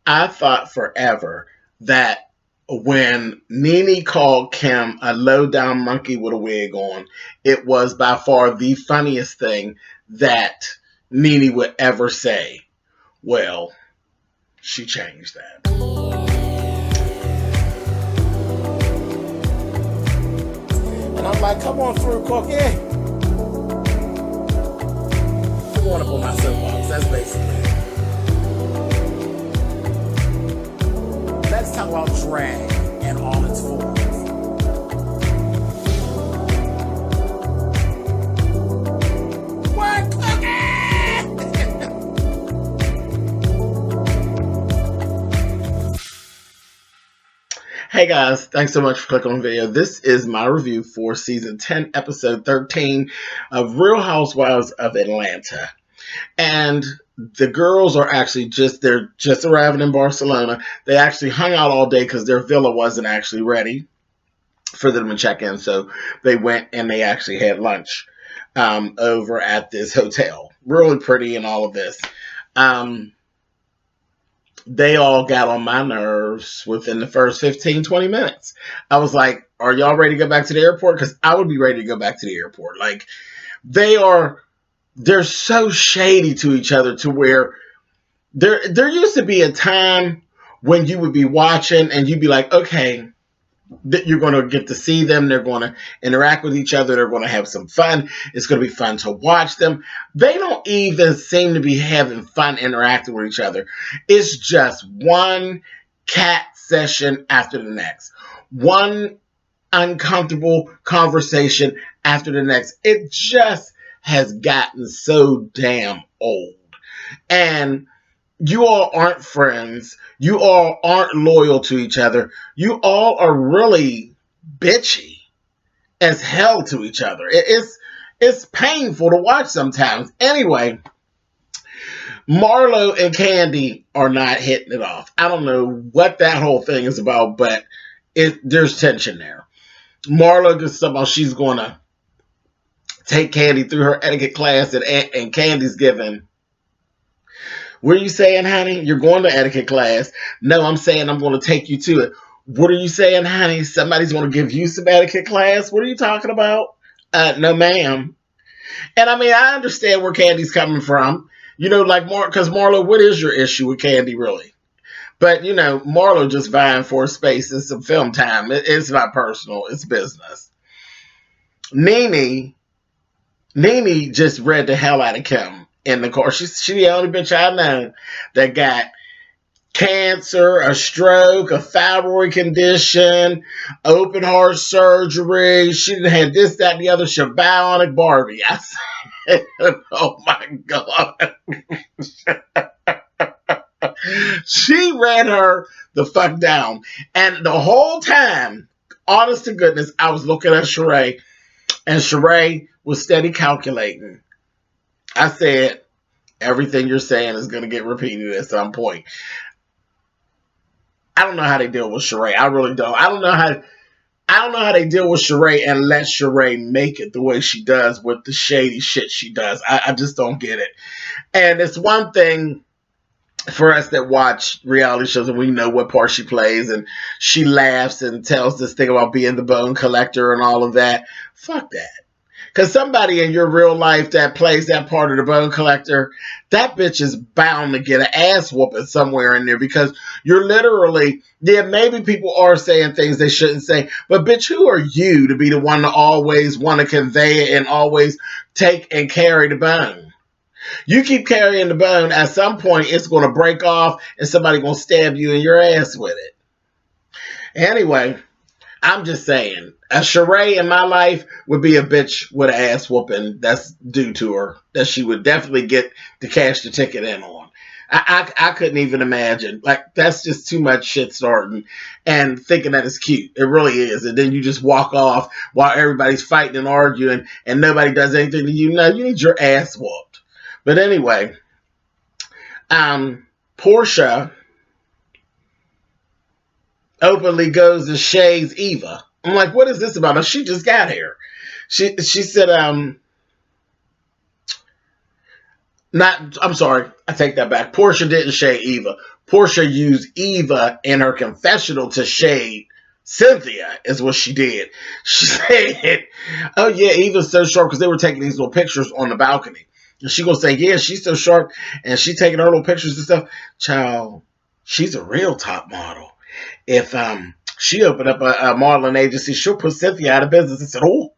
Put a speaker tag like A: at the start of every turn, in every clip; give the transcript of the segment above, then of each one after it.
A: I thought forever that when Nene called Kim a low down monkey with a wig on, it was by far the funniest thing that Nene would ever say. Well, she changed that.
B: And I'm like, come on through, Corky. I'm going up on my soapbox. That's basically it. Let's talk about drag and all its forms. What, Cookie?
A: Hey guys, thanks so much for clicking on the video. This is my review for season 10, episode 13 of Real Housewives of Atlanta. And the girls are actually they're just arriving in Barcelona. They actually hung out all day because their villa wasn't actually ready for them to check in. So they went and they actually had lunch over at this hotel. Really pretty and all of this. They all got on my nerves within the first 15, 20 minutes. I was like, are y'all ready to go back to the airport? Because I would be ready to go back to the airport. Like, they're so shady to each other to where there used to be a time when you would be watching and you'd be like, okay, that you're going to get to see them. They're going to interact with each other. They're going to have some fun. It's going to be fun to watch them. They don't even seem to be having fun interacting with each other. It's just one cat session after the next. One uncomfortable conversation after the next. It just has gotten so damn old. And you all aren't friends. You all aren't loyal to each other. You all are really bitchy as hell to each other. It's painful to watch sometimes. Anyway, Marlo and Candy are not hitting it off. I don't know what that whole thing is about, but there's tension there. Marlo just somehow she's going to take Candy through her etiquette class, and Candy's giving. What are you saying, honey? You're going to etiquette class. No, I'm saying I'm going to take you to it. What are you saying, honey? Somebody's going to give you some etiquette class? What are you talking about? No, ma'am. And I mean, I understand where Candy's coming from. You know, like, because Marlo, what is your issue with Candy, really? But, you know, Marlo just vying for a space and some film time. It's not personal. It's business. Nene just read the hell out of Kim in the car. She's the only bitch I know that got cancer, a stroke, a thyroid condition, open heart surgery. She done had this, that, and the other. She bionic Barbie. I said, oh my God. She ran her the fuck down. And the whole time, honest to goodness, I was looking at Sheree, and Sheree was steady calculating. I said, everything you're saying is going to get repeated at some point. I don't know how they deal with Sheree. I really don't. I don't know how they deal with Sheree and let Sheree make it the way she does with the shady shit she does. I just don't get it. And it's one thing for us that watch reality shows and we know what part she plays, and she laughs and tells this thing about being the bone collector and all of that. Fuck that. Because somebody in your real life that plays that part of the bone collector, that bitch is bound to get an ass whooping somewhere in there, because you're literally, yeah, maybe people are saying things they shouldn't say, but bitch, who are you to be the one to always want to convey it and always take and carry the bone? You keep carrying the bone, at some point it's going to break off and somebody's going to stab you in your ass with it. Anyway, I'm just saying, a Sheree in my life would be a bitch with an ass whooping that's due to her, that she would definitely get to cash the ticket in on. I couldn't even imagine. Like, that's just too much shit starting and thinking that it's cute. It really is. And then you just walk off while everybody's fighting and arguing and nobody does anything to you. No, you need your ass whooped. But anyway, Portia openly goes to shades Eva. I'm like, what is this about? Now, she just got here. She said, I'm sorry, I take that back. Portia didn't shade Eva. Portia used Eva in her confessional to shade Cynthia, is what she did. She said, oh yeah, Eva's so sharp, because they were taking these little pictures on the balcony. And she gonna say, yeah, she's so sharp, and she taking her little pictures and stuff. Child, she's a real top model. If she opened up a modeling agency, she'll put Cynthia out of business. I said, oh,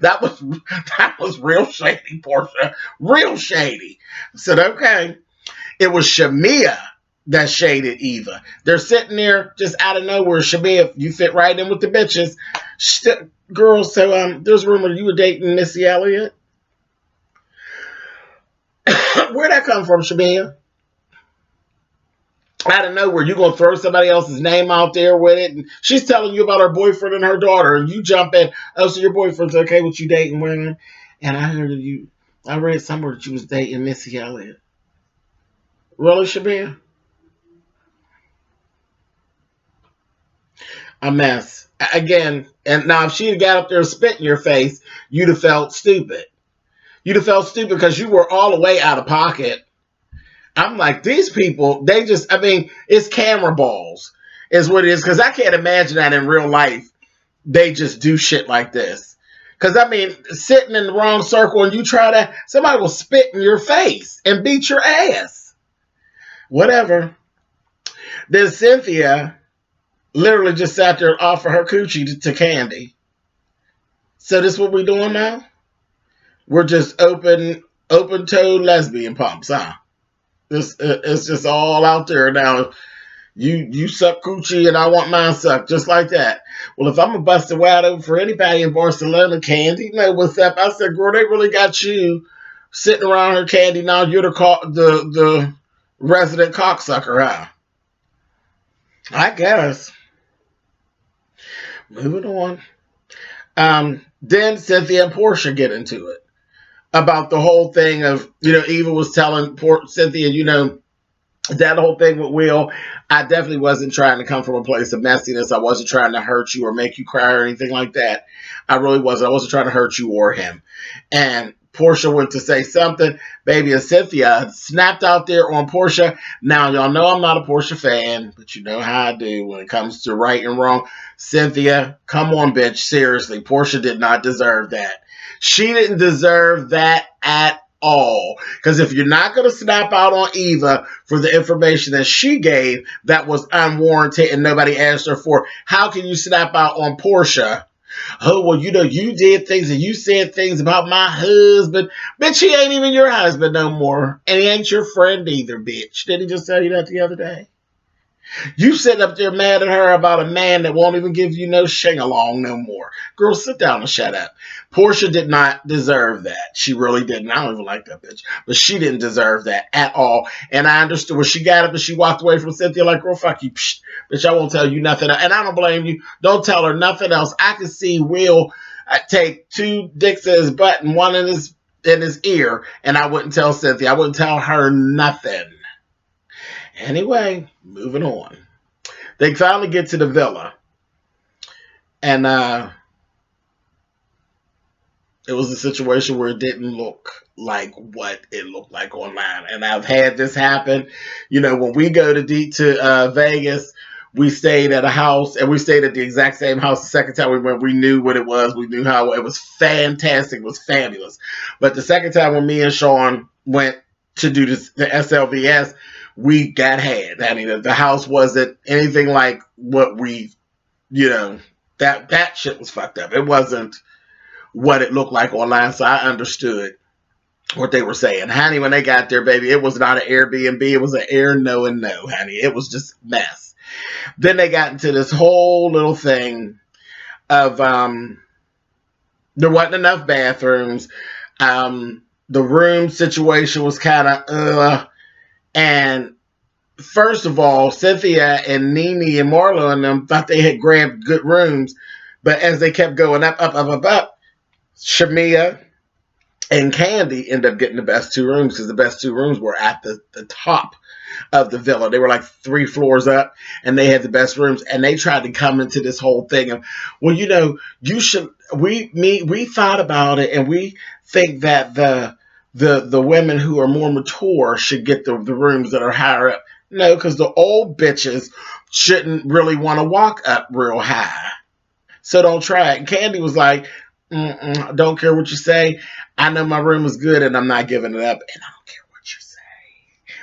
A: that was real shady, Portia. Real shady. I said, okay. It was Shamia that shaded Eva. They're sitting there just out of nowhere. Shamia, you fit right in with the bitches. Girl, so there's a rumor you were dating Missy Elliott. Where'd that come from, Shamia? Out of nowhere, you're going to throw somebody else's name out there with it. And she's telling you about her boyfriend and her daughter. And you jump in, oh, so your boyfriend's okay with you dating women? And I read somewhere that you was dating Missy Elliott. Really, Shamia? A mess. Again, and now if she had got up there and spit in your face, you'd have felt stupid. You'd have felt stupid because you were all the way out of pocket. I'm like, these people, it's camera balls is what it is. Because I can't imagine that in real life, they just do shit like this. Because, sitting in the wrong circle and you try that, somebody will spit in your face and beat your ass. Whatever. Then Cynthia literally just sat there and offered her coochie to Candy. So this is what we're doing now? We're just open-toed lesbian pumps, huh? It's just all out there now. You suck coochie and I want mine sucked, just like that. Well, if I'm going to bust a wide open for anybody in Barcelona, Candy, you know what's up. I said, girl, they really got you sitting around her, Candy. Now you're the resident cocksucker, huh? I guess. Moving on. Then Cynthia and Portia get into it about the whole thing of, Eva was telling Cynthia, that whole thing with Will. I definitely wasn't trying to come from a place of messiness. I wasn't trying to hurt you or make you cry or anything like that. I really wasn't. I wasn't trying to hurt you or him. And Portia went to say something, baby, and Cynthia snapped out there on Portia. Now, y'all know I'm not a Portia fan, but you know how I do when it comes to right and wrong. Cynthia, come on, bitch. Seriously, Portia did not deserve that. She didn't deserve that at all. Because if you're not going to snap out on Eva for the information that she gave that was unwarranted and nobody asked her for, how can you snap out on Portia? Oh, well, you did things and you said things about my husband. Bitch, he ain't even your husband no more. And he ain't your friend either, bitch. Didn't he just tell you that the other day? You sitting up there mad at her about a man that won't even give you no shing-along no more. Girl, sit down and shut up. Portia did not deserve that. She really didn't. I don't even like that bitch. But she didn't deserve that at all. And I understood when she got up and she walked away from Cynthia like, girl, fuck you. Psh, bitch, I won't tell you nothing. And I don't blame you. Don't tell her nothing else. I can see Will take 2 dicks in his butt and 1 in his ear. And I wouldn't tell Cynthia. I wouldn't tell her nothing. Anyway, moving on. They finally get to the villa. And it was a situation where it didn't look like what it looked like online. And I've had this happen. When we go to Vegas, we stayed at a house, and we stayed at the exact same house the second time we went. We knew what it was. We knew how it was fantastic. It was fabulous. But the second time when me and Sean went to do the SLVS, we got had. The house wasn't anything like what we, that shit was fucked up. It wasn't what it looked like online, so I understood what they were saying. Honey, when they got there, baby, it was not an Airbnb. It was an air no and no, honey. It was just a mess. Then they got into this whole little thing of there wasn't enough bathrooms. The room situation was kind of and first of all, Cynthia and Nene and Marlo and them thought they had grabbed good rooms, but as they kept going up, Shamia and Candy ended up getting the best 2 rooms because the best 2 rooms were at the top of the villa. They were like 3 floors up, and they had the best rooms. And they tried to come into this whole thing of, well, you should. We thought about it, and we think that the the women who are more mature should get the rooms that are higher up. No, because the old bitches shouldn't really want to walk up real high. So don't try it. And Candy was like, don't care what you say. I know my room is good and I'm not giving it up. And I don't care what you say.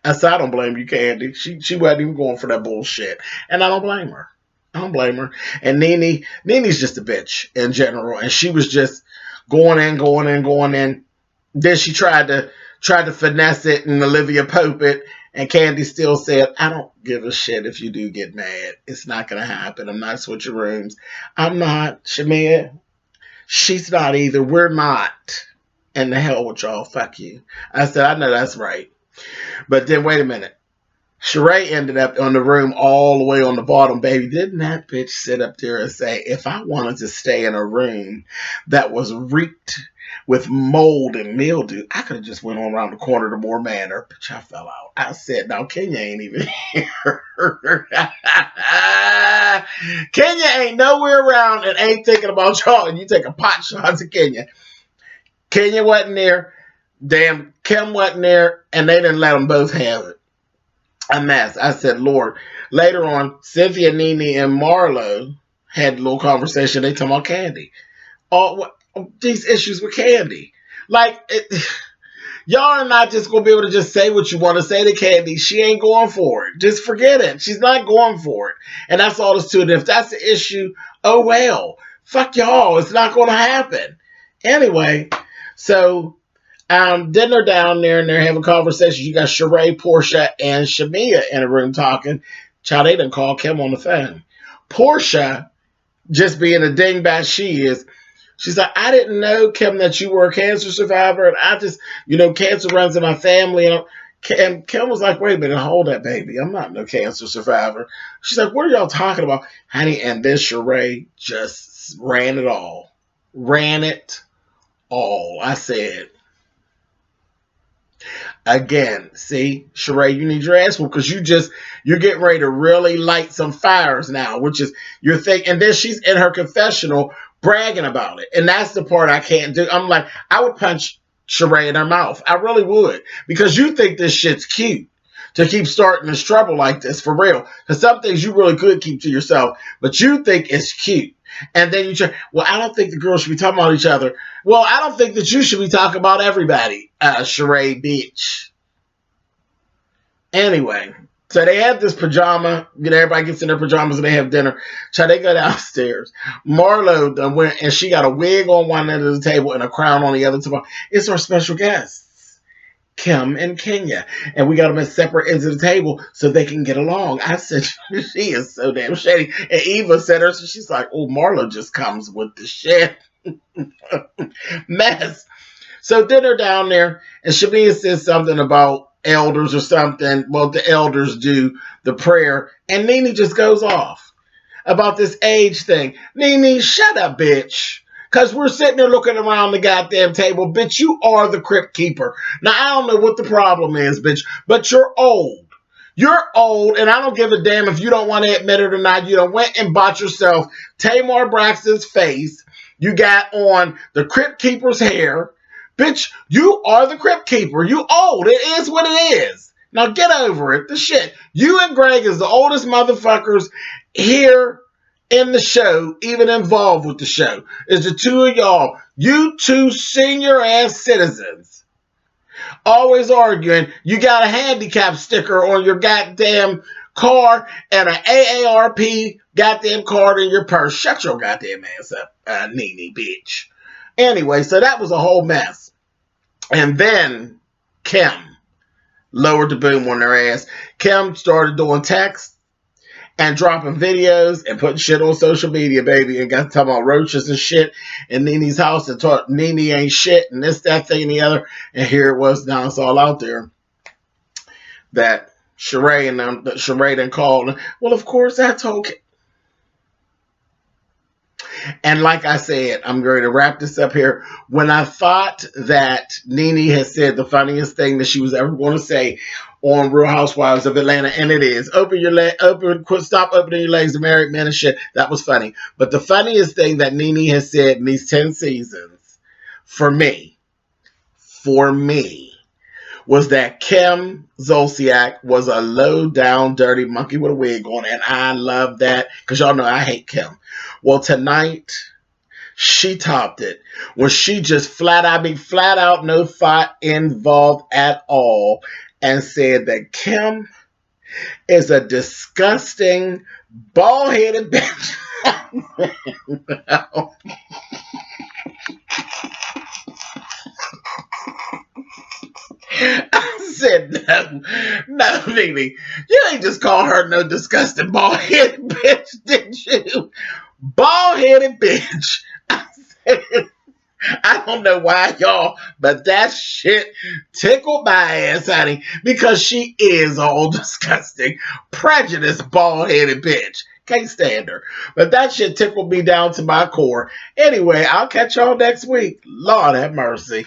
A: I said, I don't blame you, Candy. She wasn't even going for that bullshit. And I don't blame her. I don't blame her. And Nene's just a bitch in general. And she was just going in. Then she tried to finesse it and Olivia Pope it. And Candy still said, I don't give a shit if you do get mad. It's not going to happen. I'm not switching rooms. I'm not. Shamia, she's not either. We're not. And the hell with y'all. Fuck you. I said, I know that's right. But then wait a minute. Sheree ended up on the room all the way on the bottom, baby. Didn't that bitch sit up there and say, if I wanted to stay in a room that was reeked with mold and mildew, I could have just went on around the corner to Moore Manor. Bitch, I fell out. I said, now Kenya ain't even here. Kenya ain't nowhere around and ain't thinking about y'all. And you take a pot shot to Kenya. Kenya wasn't there. Damn, Kim wasn't there. And they didn't let them both have it. A mess. I said, Lord. Later on, Cynthia, Nene, and Marlo had a little conversation. They talking about Candy. All these issues with Candy. Like, y'all are not just going to be able to just say what you want to say to Candy. She ain't going for it. Just forget it. She's not going for it. And that's all there's to it. If that's the issue, oh well. Fuck y'all. It's not going to happen. Anyway, so then they're down there and they're having conversations. You got Sheree, Portia, and Shamia in a room talking. Child, they done call Kim on the phone. Portia, just being a dingbat she is, she's like, I didn't know, Kim, that you were a cancer survivor. And I just, cancer runs in my family. And Kim was like, wait a minute, hold that, baby. I'm not no cancer survivor. She's like, what are y'all talking about? Honey, and then Sheree just ran it all. Ran it all. I said, again, see, Sheree, you need your ass whooped because you're getting ready to really light some fires now, which is your thing. And then she's in her confessional bragging about it. And that's the part I can't do. I'm like, I would punch Sheree in her mouth. I really would. Because you think this shit's cute to keep starting this trouble like this, for real. Because some things you really could keep to yourself, but you think it's cute. And then you try, well, I don't think the girls should be talking about each other. Well, I don't think that you should be talking about everybody, Sheree bitch. Anyway, so they have this pajama. Everybody gets in their pajamas and they have dinner. So they go downstairs. Marlo went and she got a wig on one end of the table and a crown on the other. It's our special guests, Kim and Kenya. And we got them at separate ends of the table so they can get along. I said, she is so damn shady. And Eva said her, so she's like, oh, Marlo just comes with the shit. Mess. So then they're down there and Shamia says something about elders or something. Well, the elders do the prayer. And Nene just goes off about this age thing. Nene, shut up, bitch. Because we're sitting there looking around the goddamn table. Bitch, you are the crypt keeper. Now, I don't know what the problem is, bitch, but you're old. You're old, and I don't give a damn if you don't want to admit it or not. You done went and bought yourself Tamar Braxton's face. You got on the crypt keeper's hair. Bitch, you are the crypt keeper. You old. It is what it is. Now, get over it. The shit. You and Greg is the oldest motherfuckers here in the show, even involved with the show, is the two of y'all. You two senior ass citizens. Always arguing. You got a handicap sticker on your goddamn car and an AARP goddamn card in your purse. Shut your goddamn ass up, Nene, bitch. Anyway, so that was a whole mess. And then Kim lowered the boom on their ass. Kim started doing texts and dropping videos and putting shit on social media, baby, and got to talk about roaches and shit in Nene's house and taught Nene ain't shit and this, that, thing, and the other. And here it was, now it's all out there that Sheree done called. Well, of course, that's okay. And like I said, I'm going to wrap this up here. When I thought that Nene had said the funniest thing that she was ever going to say on Real Housewives of Atlanta, and it is, stop opening your legs to married men and shit. That was funny. But the funniest thing that Nene has said in these 10 seasons, for me, for me was that Kim Zolciak was a low down dirty monkey with a wig on, and I love that because y'all know I hate Kim. Well, tonight she topped it when she just flat out, no fight involved at all, and said that Kim is a disgusting, bald-headed bitch. I said, no, Nene, you ain't just call her no disgusting bald-headed bitch, did you? Bald-headed bitch. I said, I don't know why, y'all, but that shit tickled my ass, honey, because she is all disgusting, prejudiced, bald-headed bitch. Can't stand her. But that shit tickled me down to my core. Anyway, I'll catch y'all next week. Lord have mercy.